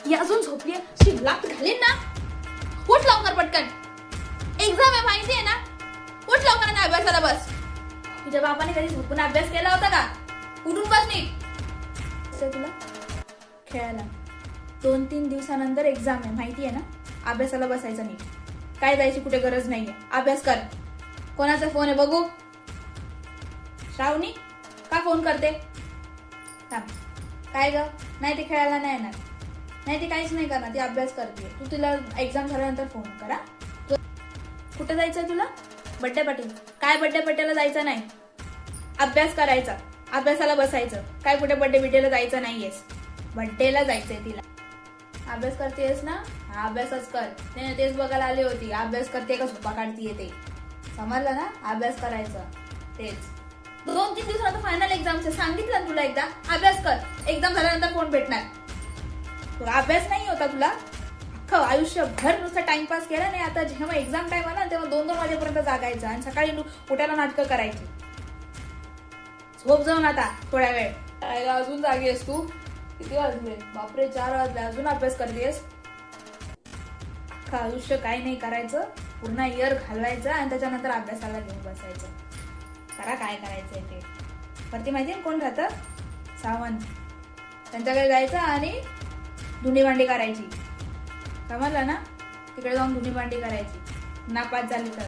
ही अजून झोपली शी लात घालीन ना. उठ लवकर पटकन, एक्झाम आहे माहिती आहे ना. उठ लवकर आणि अभ्यासाला बस. तुझ्या बापाने कधी झोपून अभ्यास केला होता का? उठून बस नीट. तुला खेळायला 2-3 दिवसानंतर एक्झाम आहे माहिती आहे ना. अभ्यासाला बसायचं नीट. काय जायची कुठे गरज नाहीये. अभ्यास कर. कोणाचा फोन आहे बघू? श्रावणी का फोन करते? थांब. काय ग? नाही ती खेळायला नाही येणार. नाही ती काहीच नाही करणार, ती अभ्यास करते. तू तिला एक्झाम झाल्यानंतर फोन करा. कुठे जायचंय तुला? Birthday party. काय बड्डे पार्टीला जायचं नाही, अभ्यास करायचा. अभ्यासाला बसायचं. काय कुठे बड्डे बिड्डेला जायचं नाहीयेस. बड्डेला जायचंय तिला. अभ्यास करतेस ना? हा अभ्यासच कर. तेच बघायला आली होती अभ्यास करते का झोपा काढतीये ते. समजलं ना? अभ्यास करायचं. तेच 2-3 दिवसानंतर फायनल एक्झामचं सांगितलं तुला एकदा. अभ्यास कर. एक्झाम झाल्यानंतर फोन भेटणार. तुला अभ्यास नाही होता तुला. अख्खं आयुष्यभर नुसतं टाइमपास केला नाही. आता जेव्हा एक्झाम टाइम आला तेव्हा 2-2 वाजेपर्यंत जागायचं आणि सकाळी उठायला नाटकं करायची. झोप जाऊन आता थोड्या वेळ. अजून जागी आहेस तू? किती वाजले? बापरे 4 वाजले. अजून अभ्यास करतेस? अख्खं आयुष्य काही नाही करायचं. पूर्ण इयर घालवायचं आणि त्याच्यानंतर अभ्यासाला घेऊन बसायचं. करा काय करायचंय ते. वरती माहितीये कोण राहतं? सावंत. त्यांच्याकडे जायचं आणि धुणी भांडी करायची. समजलं ना? तिकडे जाऊन धुणी भांडी करायची. नापास झाली तर.